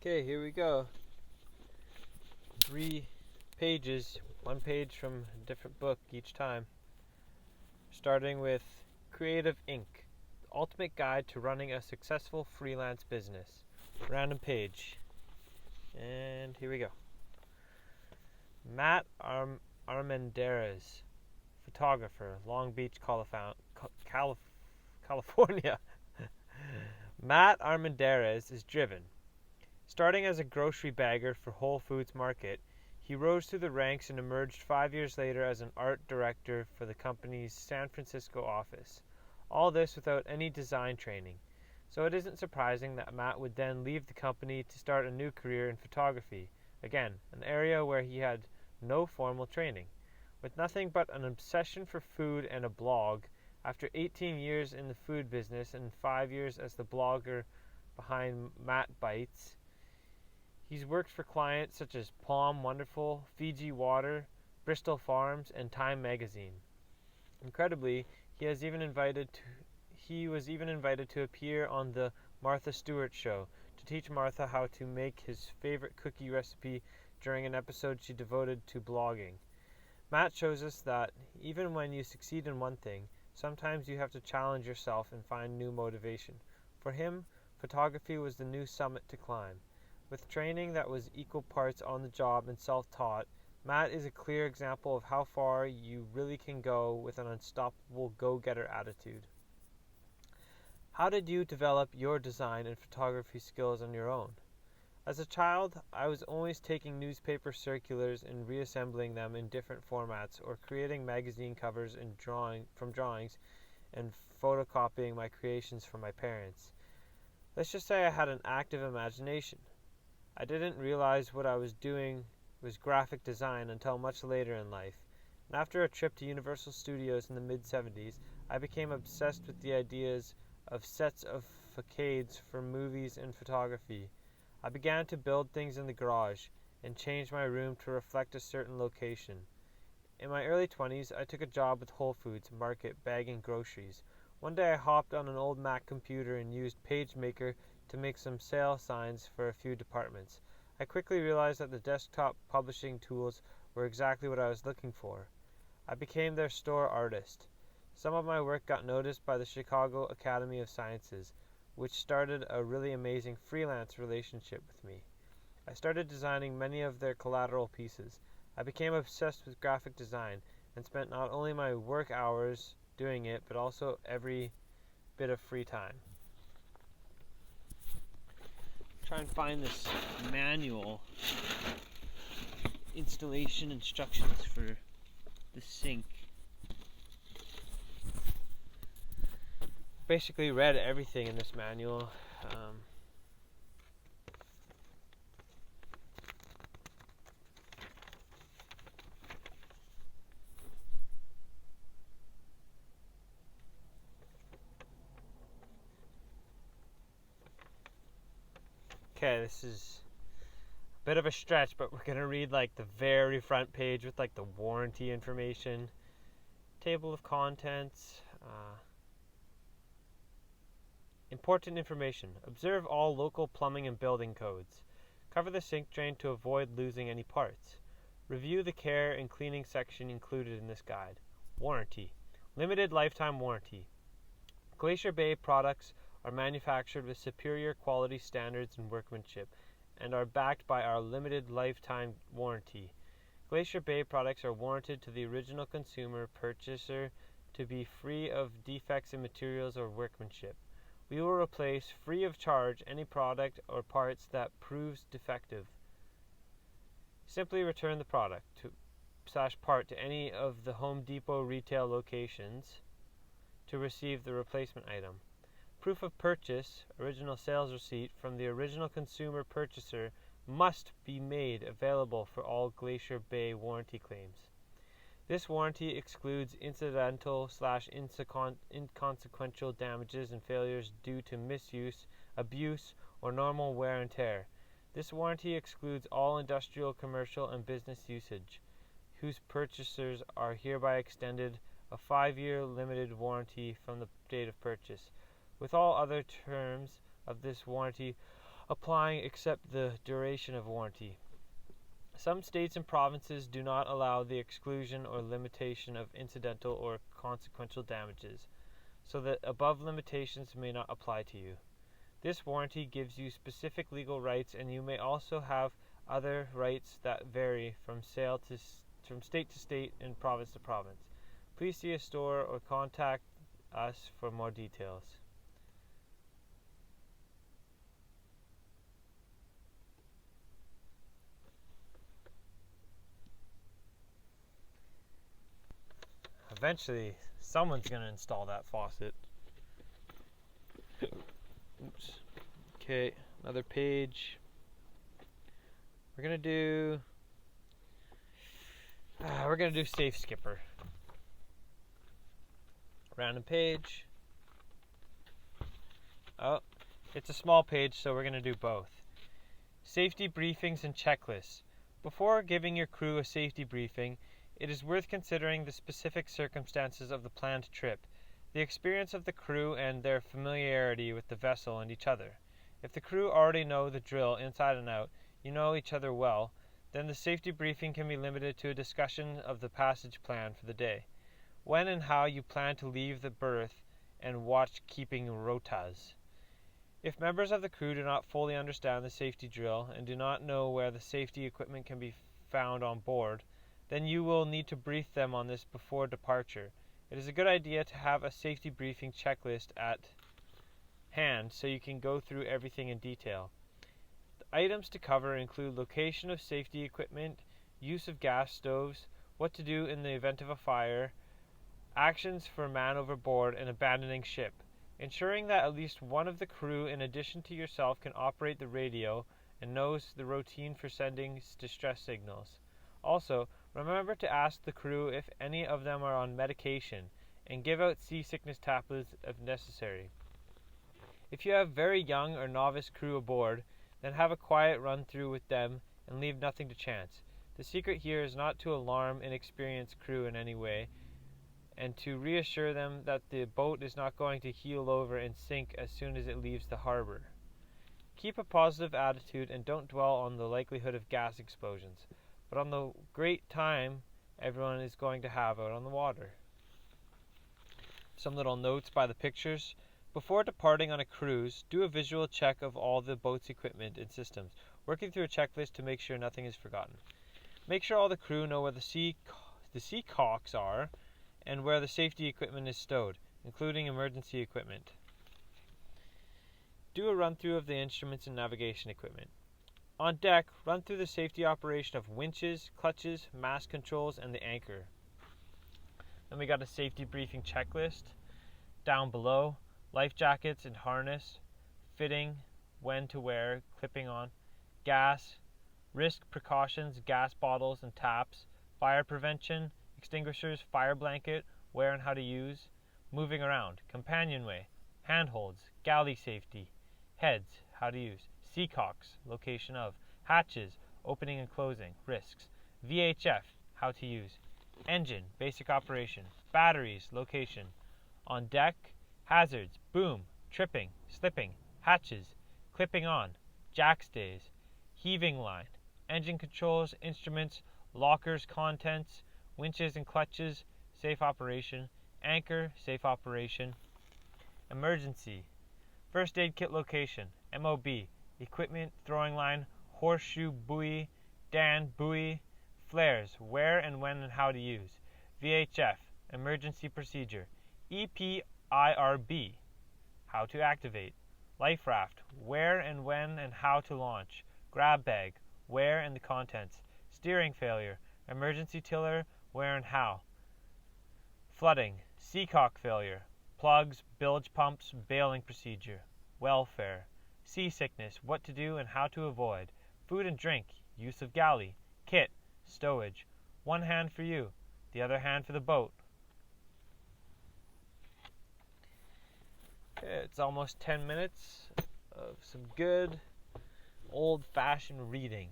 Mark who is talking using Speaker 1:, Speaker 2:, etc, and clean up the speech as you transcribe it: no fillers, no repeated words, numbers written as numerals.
Speaker 1: Okay, here we go. 3 pages, one page from a different book each time. Starting with Creative Inc., the ultimate guide to running a successful freelance business. Random page. And here we go. Matt Armendariz, photographer, Long Beach, California. Matt Armendariz is driven. Starting as a grocery bagger for Whole Foods Market, he rose through the ranks and emerged 5 years later as an art director for the company's San Francisco office. All this without any design training. So it isn't surprising that Matt would then leave the company to start a new career in photography, again, an area where he had no formal training. With nothing but an obsession for food and a blog, after 18 years in the food business and 5 years as the blogger behind Matt Bites, he's worked for clients such as Palm Wonderful, Fiji Water, Bristol Farms, and Time Magazine. Incredibly, he was even invited to appear on the Martha Stewart Show to teach Martha how to make his favorite cookie recipe during an episode she devoted to blogging. Matt shows us that even when you succeed in one thing, sometimes you have to challenge yourself and find new motivation. For him, photography was the new summit to climb. With training that was equal parts on the job and self-taught, Matt is a clear example of how far you really can go with an unstoppable go-getter attitude. How did you develop your design and photography skills on your own? As a child, I was always taking newspaper circulars and reassembling them in different formats, or creating magazine covers and from drawings and photocopying my creations for my parents. Let's just say I had an active imagination. I didn't realize what I was doing was graphic design until much later in life, and after a trip to Universal Studios in the mid-70s, I became obsessed with the ideas of sets of facades for movies and photography. I began to build things in the garage and change my room to reflect a certain location. In my early 20s, I took a job with Whole Foods Market bagging groceries. One day I hopped on an old Mac computer and used PageMaker to make some sale signs for a few departments. I quickly realized that the desktop publishing tools were exactly what I was looking for. I became their store artist. Some of my work got noticed by the Chicago Academy of Sciences, which started a really amazing freelance relationship with me. I started designing many of their collateral pieces. I became obsessed with graphic design and spent not only my work hours doing it, but also every bit of free time. Try and find this manual installation instructions for the sink. Basically read everything in this manual. Okay, this is a bit of a stretch, but we're gonna read like the very front page with like the warranty information, table of contents, important information. Observe all local plumbing and building codes. Cover the sink drain to avoid losing any parts. Review the care and cleaning section included in this guide. Warranty. Limited lifetime warranty. Glacier Bay products are manufactured with superior quality standards and workmanship and are backed by our limited lifetime warranty. Glacier Bay products are warranted to the original consumer purchaser to be free of defects in materials or workmanship. We will replace free of charge any product or parts that proves defective. Simply return the product /part to any of the Home Depot retail locations to receive the replacement item. Proof of purchase, original sales receipt from the original consumer purchaser, must be made available for all Glacier Bay warranty claims. This warranty excludes incidental/inconsequential damages and failures due to misuse, abuse, or normal wear and tear. This warranty excludes all industrial, commercial, and business usage, whose purchasers are hereby extended a 5-year limited warranty from the date of purchase, with all other terms of this warranty applying except the duration of warranty. Some states and provinces do not allow the exclusion or limitation of incidental or consequential damages, so that above limitations may not apply to you. This warranty gives you specific legal rights, and you may also have other rights that vary from state to state and province to province. Please see a store or contact us for more details. Eventually, someone's going to install that faucet. Oops. Okay, another page. We're going to do Safe Skipper. Random page. Oh, it's a small page, so we're going to do both. Safety briefings and checklists. Before giving your crew a safety briefing, it is worth considering the specific circumstances of the planned trip, the experience of the crew, and their familiarity with the vessel and each other. If the crew already know the drill inside and out, you know each other well, then the safety briefing can be limited to a discussion of the passage plan for the day, when and how you plan to leave the berth, and watch-keeping rotas. If members of the crew do not fully understand the safety drill and do not know where the safety equipment can be found on board, then you will need to brief them on this before departure. It is a good idea to have a safety briefing checklist at hand so you can go through everything in detail. The items to cover include location of safety equipment, use of gas stoves, what to do in the event of a fire, actions for man overboard, and abandoning ship. Ensuring that at least one of the crew, in addition to yourself, can operate the radio and knows the routine for sending distress signals. Also, remember to ask the crew if any of them are on medication, and give out seasickness tablets if necessary. If you have very young or novice crew aboard, then have a quiet run-through with them and leave nothing to chance. The secret here is not to alarm inexperienced crew in any way, and to reassure them that the boat is not going to heel over and sink as soon as it leaves the harbor. Keep a positive attitude and don't dwell on the likelihood of gas explosions, but on the great time everyone is going to have out on the water. Some little notes by the pictures. Before departing on a cruise, do a visual check of all the boat's equipment and systems, working through a checklist to make sure nothing is forgotten. Make sure all the crew know where the sea cocks are and where the safety equipment is stowed, including emergency equipment. Do a run-through of the instruments and navigation equipment. On deck, run through the safety operation of winches, clutches, mast controls, and the anchor. Then we got a safety briefing checklist. Down below, life jackets and harness, fitting, when to wear, clipping on, gas, risk precautions, gas bottles and taps, fire prevention, extinguishers, fire blanket, where and how to use, moving around, companionway, handholds, galley safety, heads, how to use, seacocks, location of, hatches, opening and closing, risks, VHF, how to use, engine, basic operation, batteries, location, on deck, hazards, boom, tripping, slipping, hatches, clipping on, jack stays, heaving line, engine controls, instruments, lockers, contents, winches and clutches, safe operation, anchor, safe operation, emergency, first aid kit location, MOB, equipment, throwing line, horseshoe buoy, Dan buoy, flares, where and when and how to use, VHF, emergency procedure, EPIRB, how to activate, life raft, where and when and how to launch, grab bag, where and the contents, steering failure, emergency tiller, where and how, flooding, seacock failure, plugs, bilge pumps, bailing procedure, welfare, seasickness, what to do and how to avoid, food and drink, use of galley, kit, stowage, one hand for you, the other hand for the boat. It's almost 10 minutes of some good old-fashioned reading.